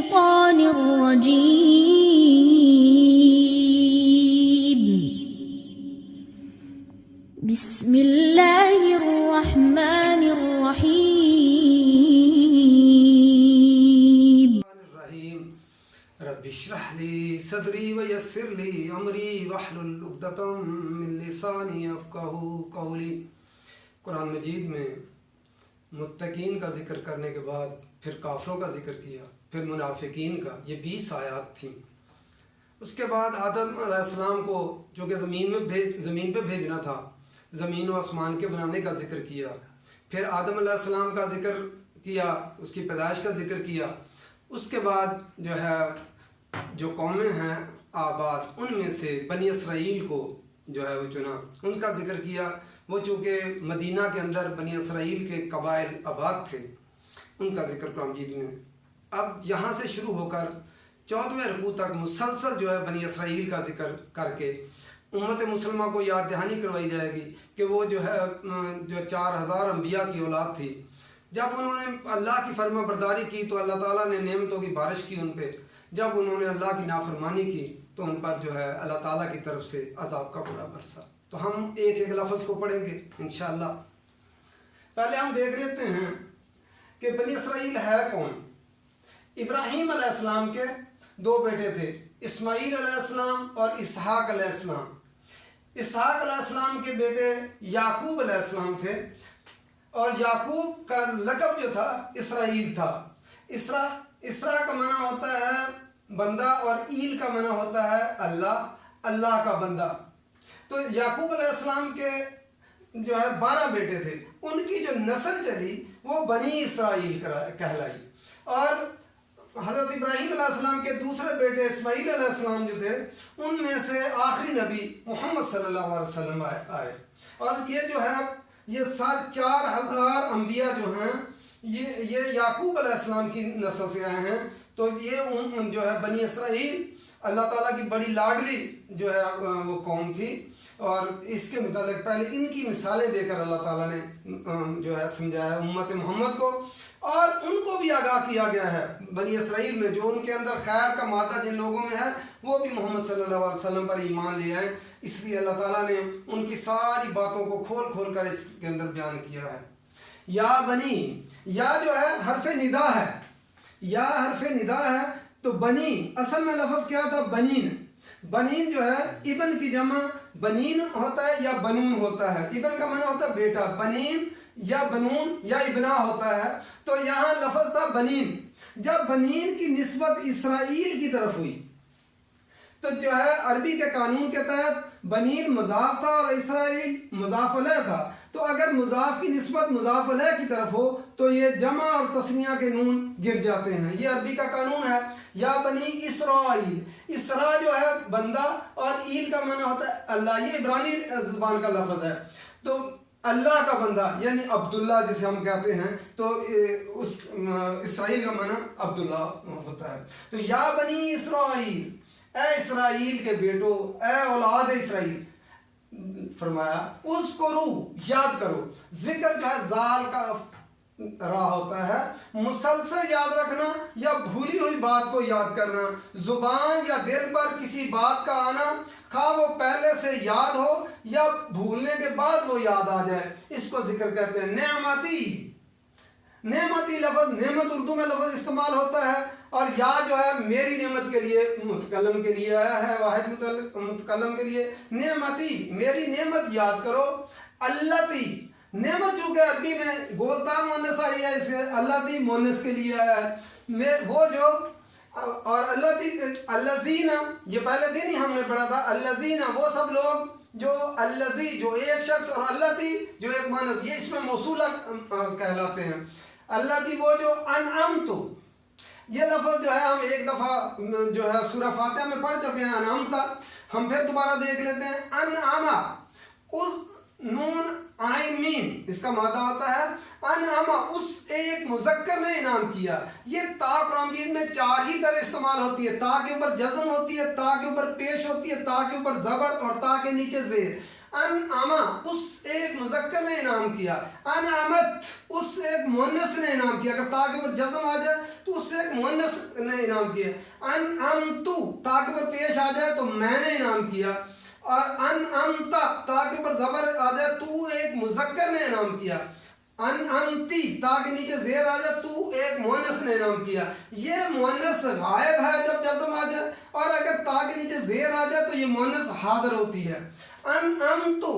الشيطان الرجيم بسم الله الرحمن الرحيم رب اشرح لي صدري ويسر لي امري واحلل عقدة من لساني يفقهوا قولي۔ قرآن مجید میں متقین کا ذکر کرنے کے بعد پھر کافروں کا ذکر کیا، پھر منافقین کا، یہ 20 آیات تھیں۔ اس کے بعد آدم علیہ السلام کو جو کہ زمین پہ بھیجنا تھا، زمین و آسمان کے بنانے کا ذکر کیا، پھر آدم علیہ السلام کا ذکر کیا، اس کی پیدائش کا ذکر کیا۔ اس کے بعد جو قومیں ہیں آباد، ان میں سے بنی اسرائیل کو وہ چنا، ان کا ذکر کیا۔ وہ چونکہ مدینہ کے اندر بنی اسرائیل کے قبائل آباد تھے، ان کا ذکر قرآن مجید میں۔ اب یہاں سے شروع ہو کر 14ویں رکوع تک مسلسل بنی اسرائیل کا ذکر کر کے امت مسلمہ کو یاد دہانی کروائی جائے گی کہ وہ جو 4000 انبیاء کی اولاد تھی۔ جب انہوں نے اللہ کی فرما برداری کی تو اللہ تعالیٰ نے نعمتوں کی بارش کی ان پہ، جب انہوں نے اللہ کی نافرمانی کی تو ان پر اللہ تعالیٰ کی طرف سے عذاب کا بڑا برسا۔ تو ہم ایک ایک لفظ کو پڑھیں گے انشاءاللہ۔ پہلے ہم دیکھ لیتے ہیں کہ بنی اسرائیل ہے کون۔ ابراہیم علیہ السلام کے 2 بیٹے تھے، اسماعیل علیہ السلام اور اسحاق علیہ السلام۔ اسحاق علیہ السلام کے بیٹے یعقوب علیہ السلام تھے، اور یعقوب کا لقب جو تھا اسرائیل تھا۔ اسرا کا معنی ہوتا ہے بندہ، اور ایل کا معنی ہوتا ہے اللہ، اللہ کا بندہ۔ تو یعقوب علیہ السلام کے 12 بیٹے تھے، ان کی جو نسل چلی وہ بنی اسرائیل کہلائی۔ اور حضرت ابراہیم علیہ السلام کے دوسرے بیٹے اسماعیل علیہ السلام جو تھے، ان میں سے آخری نبی محمد صلی اللہ علیہ وسلم آئے۔ اور یہ سارے 4000 انبیاء جو ہیں یہ یعقوب علیہ السلام کی نسل سے آئے ہیں۔ تو یہ بنی اسرائیل اللہ تعالیٰ کی بڑی لاڈلی وہ قوم تھی، اور اس کے متعلق پہلے ان کی مثالیں دے کر اللہ تعالیٰ نے سمجھایا امت محمد کو، اور ان کو بھی آگاہ کیا گیا ہے بنی اسرائیل میں جو ان کے اندر خیر کا مادہ جن لوگوں میں ہے وہ بھی محمد صلی اللہ علیہ وسلم پر ایمان لے آئے۔ اس لیے اللہ تعالیٰ نے ان کی ساری باتوں کو کھول کر اس کے اندر بیان کیا ہے۔ یا بنی، یا حرف ندا ہے، یا حرف ندا ہے۔ تو بنی اصل میں لفظ کیا تھا؟ بنین۔ بنین ابن کی جمع بنین ہوتا ہے یا بنون ہوتا ہے۔ ابن کا معنی ہوتا ہے بیٹا، بنین یا بنون یا ابنا ہوتا ہے۔ تو یہاں لفظ تھا بنین۔ جب بنین کی نسبت اسرائیل کی طرف ہوئی تو عربی کے قانون کے تحت بنین مضاف تھا اور اسرائیل مضاف علیہ تھا۔ تو اگر مضاف کی نسبت مضاف علیہ کی طرف ہو تو یہ جمع اور تثنیہ کے نون گر جاتے ہیں، یہ عربی کا قانون ہے۔ یا بنی اسرائیل، اسرا بندہ، اور ایل کا معنی ہوتا ہے اللہ، یہ عبرانی زبان کا لفظ ہے۔ تو اللہ کا بندہ یعنی عبداللہ جسے ہم کہتے ہیں، تو اس اسرائیل کا معنی عبداللہ ہوتا ہے۔ تو یا بنی اسرائیل، اے اسرائیل کے بیٹو، اے اولاد اسرائیل، فرمایا اذکرو، یاد کرو۔ ذکر ذال کا راہ ہوتا ہے، مسلسل یاد رکھنا یا بھولی ہوئی بات کو یاد کرنا، زبان یا دل پر کسی بات کا آنا، خواہ وہ پہلے سے یاد ہو یا بھولنے کے بعد وہ یاد آ جائے، اس کو ذکر کہتے ہیں۔ نعمتی، نعمتی لفظ نعمت اردو میں لفظ استعمال ہوتا ہے، اور یا میری نعمت کے لیے متکلم کے لیے آیا ہے، واحد متکلم کے لیے۔ نعمتی، میری نعمت یاد کرو۔ اللتی، نعمت چونکہ عربی میں گولتا مونس آئی ہے، اسے اللتی مونس کے لیے آیا ہے۔ وہ اور الذین، یہ پہلے دن ہی ہم نے پڑھا تھا، الذین وہ سب لوگ الذی جو ایک شخص، اور اللتی جو ایک مونس، یہ اس میں موصولہ کہلاتے ہیں۔ اللتی وہ انعمت، یہ لفظ ہم ایک دفعہ سورہ فاتحہ میں پڑھ چکے ہیں، انعمتا۔ ہم پھر دوبارہ دیکھ لیتے ہیں۔ انعما، اس نون عین میم، اس کا مادہ ہوتا ہے انعما، اس ایک مذکر نے انعام کیا۔ یہ تا قرآن مجید میں 4 ہی طرح استعمال ہوتی ہے۔ تا کے اوپر جزم ہوتی ہے، تا کے اوپر پیش ہوتی ہے، تا کے اوپر زبر، اور تا کے نیچے زیر۔ انعما اس ایک مذکر نے انعام کیا، انعمت اس ایک مؤنث نے انعام کیا، اگر تا کے اوپر جزم آ جائے تو اس سے ایک مؤنث نے انعام کیا، انعمتو تا کے اوپر پیش آ جائے تو میں نے انعام کیا، اور انعمتا تا کے اوپر زبر آ جائے تو ایک مذکر نے انعام کیا، انعمتی تا کے نیچے زیر آ جائے تو ایک مؤنث نے انعام کیا۔ یہ مؤنث غائب ہے جب جزم آ جائے، اور اگر تا کے نیچے زیر آ جائے تو یہ مؤنث حاضر ہوتی ہے۔ انعمتو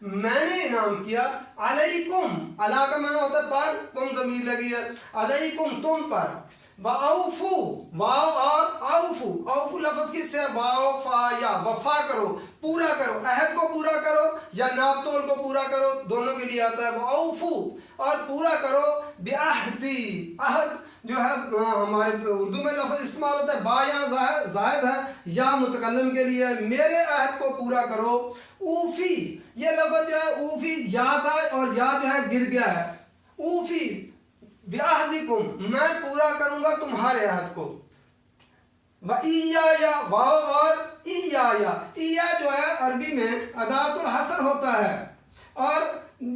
میں نے انعام کیا، علیکم علا کا معنی ہوتا ہے پر، کم ضمیر لگی ہے، علیکم تم پر، وَأَوْفُوا واو اور اوفو، اوفو لفظ کس سے ہے؟ واو فا یا، وفا کرو، پورا کرو، عہد کو پورا کرو یا ناپ تول کو پورا کرو، دونوں کے لیے آتا ہے وَأَوْفُوا، اور پورا کرو بعہدی، عہد جو ہے ہمارے اردو میں لفظ استعمال ہوتا ہے، با یا زائد ہے، یا متکلم کے لیے، میرے عہد کو پورا کرو۔ اوفی یہ لفظ جو ہے اوفی یا تھا اور یا جو ہے گر گیا ہے، اوفی بعہدکم میں پورا کروں گا تمہارے عہد کو، وَإِيَّايَ واو اور ایَّايَ، ایَّا جو ہے عربی میں اداۃ الحصر ہوتا ہے، اور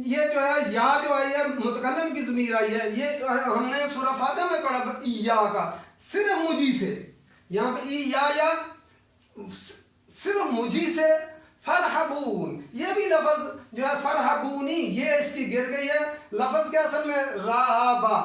یہ جو ہے یا جو آئی ہے متکلم کی ضمیر آئی ہے، یہ ہم نے سورہ فاتحہ میں پڑھا ایَّا کا، صرف مجھی سے، یہاں پہ ایَّايَ صرف مجھی سے، فرحبون یہ بھی لفظ جو ہے فرحبونی یہ اس کی گر گئی ہے، لفظ کے اصل میں راہبا،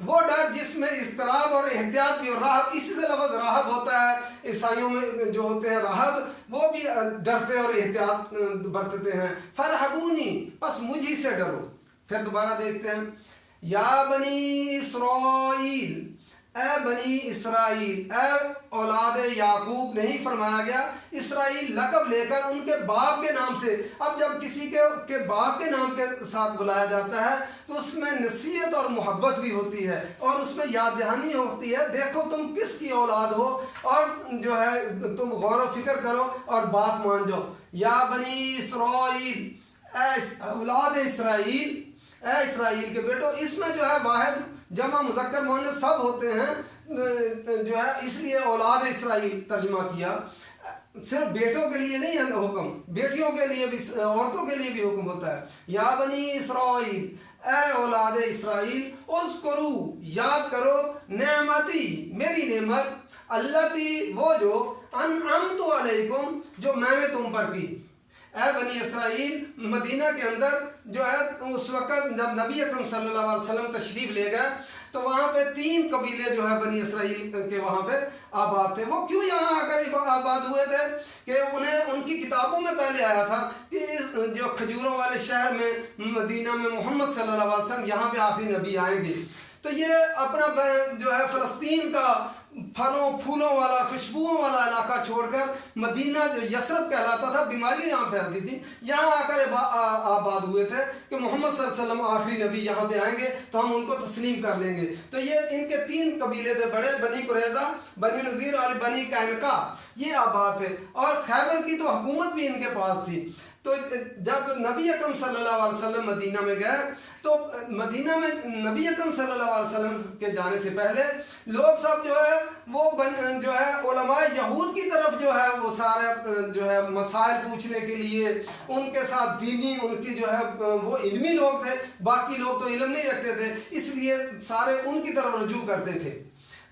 وہ ڈر جس میں اضطراب اور احتیاط بھی، اور راہب اسی سے لفظ راہب ہوتا ہے، عیسائیوں میں جو ہوتے ہیں راہب وہ بھی ڈرتے اور احتیاط برتتے ہیں، فرحبونی پس مجھی سے ڈرو۔ پھر دوبارہ دیکھتے ہیں، یا بنی اسرائیل اے بنی اسرائیل، اے اولاد یعقوب نہیں فرمایا گیا، اسرائیل لقب لے کر ان کے باپ کے نام سے، اب جب کسی کے باپ کے نام کے ساتھ بلایا جاتا ہے تو اس میں نصیحت اور محبت بھی ہوتی ہے، اور اس میں یاد دہانی ہوتی ہے، دیکھو تم کس کی اولاد ہو، اور جو ہے تم غور و فکر کرو اور بات مان جاؤ۔ یا بنی اسرائیل اے اولاد اسرائیل، اے اسرائیل کے بیٹو، اس میں جو ہے واحد جمع مذکر مؤنث سب ہوتے ہیں، جو ہے اس لیے اولاد اسرائیل ترجمہ کیا، صرف بیٹوں کے لیے نہیں ہے حکم، بیٹیوں کے لیے بھی، عورتوں کے لیے بھی حکم ہوتا ہے۔ یا بنی اسرائیل اے اولاد اسرائیل، اذکرو یاد کرو، نعمتی میری نعمت، اللتی وہ جو، انعمت علیکم جو میں نے تم پر کی۔ اے بنی اسرائیل، مدینہ کے اندر جو ہے اس وقت جب نبی اکرم صلی اللہ علیہ وسلم تشریف لے گئے تو وہاں پہ 3 قبیلے جو ہے بنی اسرائیل کے وہاں پہ آباد تھے۔ وہ کیوں یہاں آ کر آباد ہوئے تھے کہ انہیں ان کی کتابوں میں پہلے آیا تھا کہ اس جو کھجوروں والے شہر میں مدینہ میں محمد صلی اللہ علیہ وسلم یہاں پہ آخری نبی آئیں گے، تو یہ اپنا جو ہے فلسطین کا پھلوں پھولوں والا خوشبوؤں والا علاقہ چھوڑ کر مدینہ جو یثرب کہلاتا تھا، بیماریاں یہاں پھیلتی تھیں، یہاں آ کر آباد ہوئے تھے کہ محمد صلی اللہ علیہ وسلم آخری نبی یہاں پہ آئیں گے تو ہم ان کو تسلیم کر لیں گے۔ تو یہ ان کے 3 قبیلے تھے بڑے، بنی قریظہ، بنی نذیر اور بنی قینقاع، یہ آباد تھے، اور خیبر کی تو حکومت بھی ان کے پاس تھی۔ تو جب نبی اکرم صلی اللہ علیہ وسلم مدینہ میں گئے تو مدینہ میں نبی اکرم صلی اللہ علیہ وسلم کے جانے سے پہلے لوگ سب جو ہے وہ جو ہے علماء یہود کی طرف جو ہے وہ سارے جو ہے مسائل پوچھنے کے لیے ان کے ساتھ دینی ان کی جو ہے وہ علمی لوگ تھے، باقی لوگ تو علم نہیں رکھتے تھے، اس لیے سارے ان کی طرف رجوع کرتے تھے۔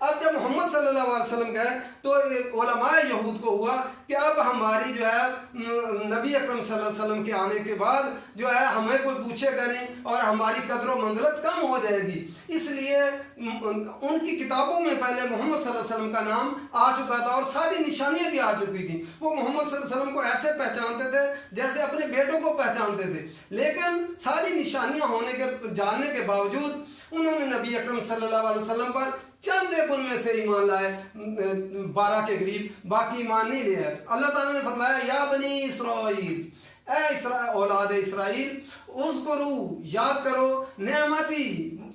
اب جب محمد صلی اللہ علیہ وسلم گئے تو علماء یہود کو ہوا کہ اب ہماری جو ہے نبی اکرم صلی اللہ علیہ وسلم کے آنے کے بعد جو ہے ہمیں کوئی پوچھے گا نہیں اور ہماری قدر و منزلت کم ہو جائے گی، اس لیے ان کی کتابوں میں پہلے محمد صلی اللہ علیہ وسلم کا نام آ چکا تھا اور ساری نشانیاں بھی آ چکی تھیں، وہ محمد صلی اللہ علیہ وسلم کو ایسے پہچانتے تھے جیسے اپنے بیٹوں کو پہچانتے تھے، لیکن ساری نشانیاں ہونے کے جاننے کے باوجود انہوں نے نبی اکرم صلی اللہ علیہ وسلم پر چند ایک ان میں سے ایمان لائے، 12 کے قریب، باقی ایمان نہیں لے آئے۔ اللہ تعالیٰ نے فرمایا یا بنی اسرائیل، اے اولاد اسرائیل، اذکرو یاد کرو، نعمتی